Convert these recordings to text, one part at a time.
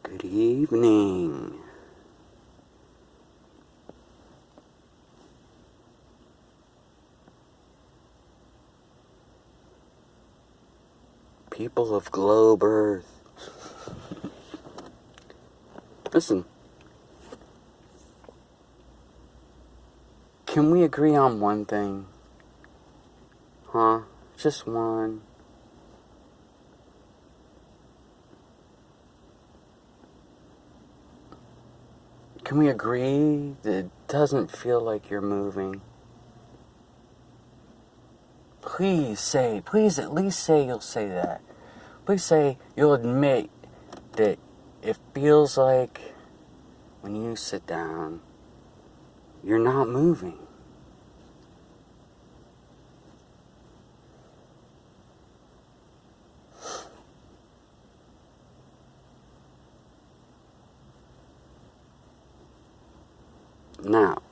Good evening. People of globe Earth. Listen. Can we agree on one thing? Huh? Just one. Can we agree that it doesn't feel like you're moving? Please at least say you'll say that. Please say you'll admit that it feels like when you sit down, you're not moving. Now,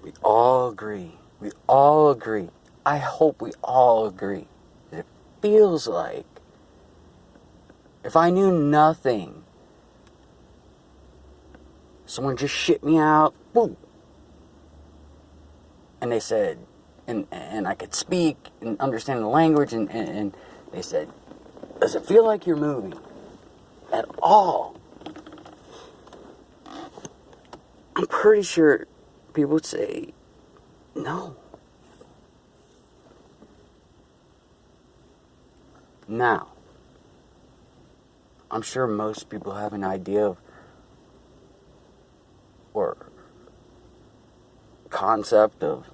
we all agree. I hope we all agree that it feels like if I knew nothing, someone just shit me out, boom, and they said, and I could speak and understand the language, and they said, does it feel like you're moving at all? I'm pretty sure people would say, no. Now, I'm sure most people have an idea of, or concept of,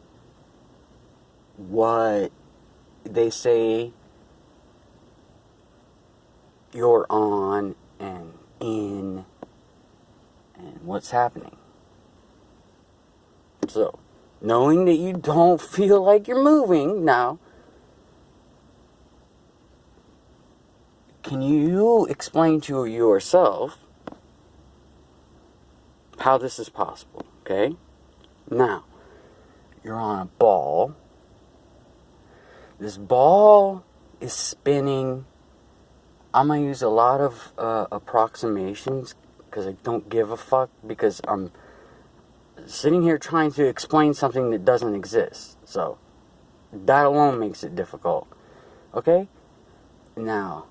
what they say you're on and in and what's happening. So, knowing that you don't feel like you're moving now, can you explain to yourself how this is possible, okay? Now, you're on a ball. This ball is spinning. I'm going to use a lot of approximations because I don't give a fuck, because I'm sitting here trying to explain something that doesn't exist. So, that alone makes it difficult. Okay? Now,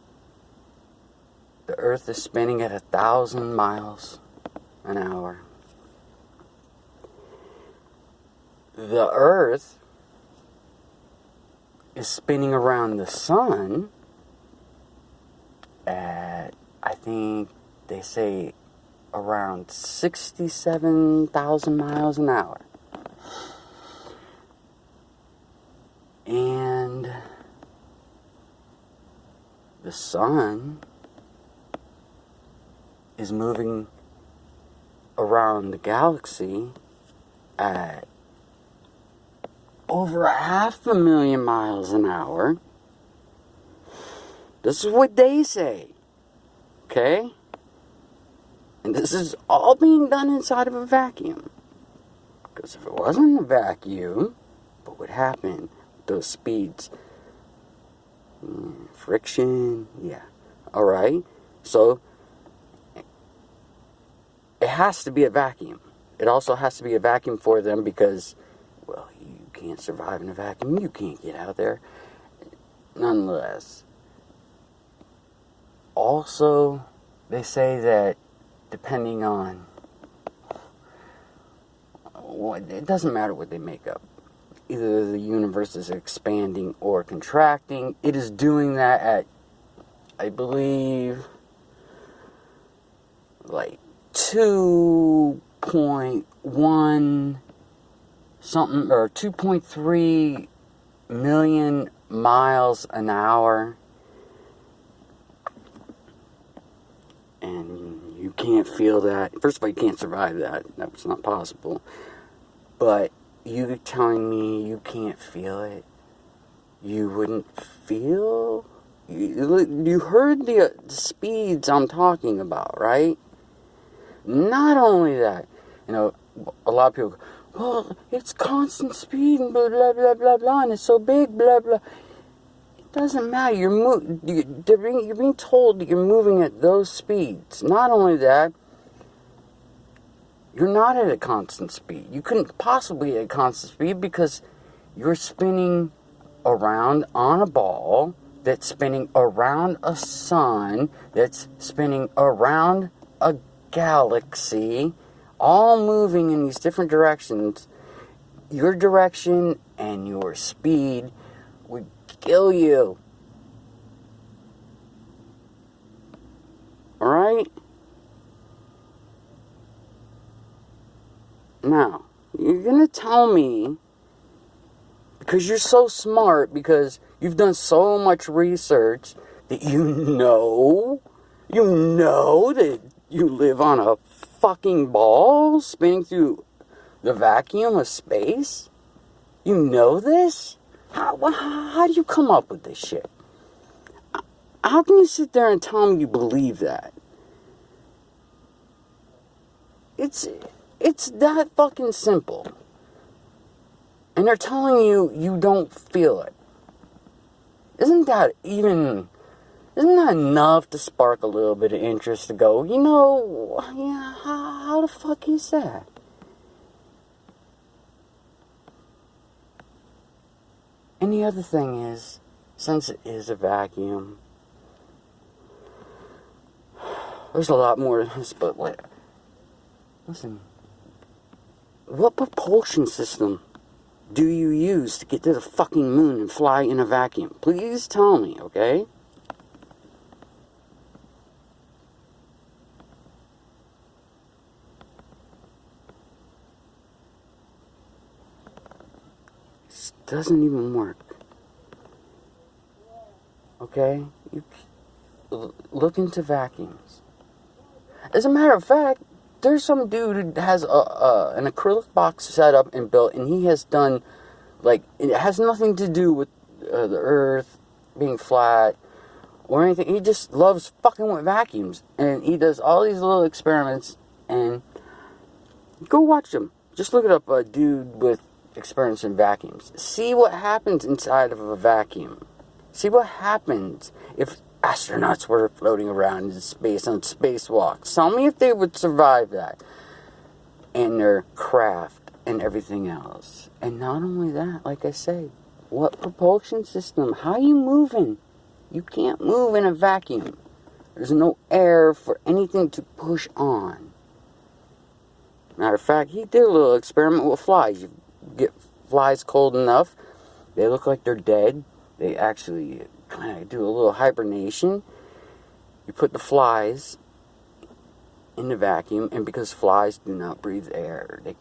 the Earth is spinning at 1,000 miles an hour. The Earth is spinning around the sun at, I think they say, around 67,000 miles an hour. And the sun is moving around the galaxy at over 500,000 miles an hour. This is what they say. Okay? And this is all being done inside of a vacuum. Because if it wasn't a vacuum, what would happen with those speeds? Friction? Yeah. Alright? So, it has to be a vacuum. It also has to be a vacuum for them because, well, you can't survive in a vacuum. You can't get out there. Nonetheless. Also, they say that depending on, it doesn't matter what they make up. Either the universe is expanding or contracting. It is doing that at, I believe, like 2.1 something, or 2.3 million miles an hour. And you can't feel that. First of all, you can't survive that. That's not possible. But you telling me you can't feel it? You wouldn't feel? You heard the speeds I'm talking about, right? Not only that, a lot of people go, well, it's constant speed and blah, blah, blah, blah, blah, and it's so big, blah, blah. Doesn't matter. You're being told that you're moving at those speeds. Not only that, you're not at a constant speed. You couldn't possibly be at a constant speed because you're spinning around on a ball that's spinning around a sun that's spinning around a galaxy, all moving in these different directions. Your direction and your speed would kill you. Alright? Now, you're gonna tell me, because you're so smart, because you've done so much research, that you know that you live on a fucking ball spinning through the vacuum of space? You know this? How do you come up with this shit? How can you sit there and tell me you believe that? It's that fucking simple. And they're telling you you don't feel it. Isn't that enough to spark a little bit of interest to go, yeah, how the fuck is that? And the other thing is, since it is a vacuum, there's a lot more to this, but listen, what propulsion system do you use to get to the fucking moon and fly in a vacuum? Please tell me, okay? This doesn't even work. Okay? You look into vacuums. As a matter of fact, there's some dude who has an acrylic box set up and built, and he has done, it has nothing to do with the earth being flat or anything. He just loves fucking with vacuums, and he does all these little experiments, and go watch them. Just look it up, a dude with experience in vacuums. See what happens inside of a vacuum. See what happens if astronauts were floating around in space on spacewalks. Tell me if they would survive that. And their craft and everything else. And not only that, like I say, what propulsion system? How are you moving? You can't move in a vacuum. There's no air for anything to push on. Matter of fact, he did a little experiment with flies. You get flies cold enough, they look like they're dead. They actually kind of do a little hibernation. You put the flies in the vacuum, and because flies do not breathe air, they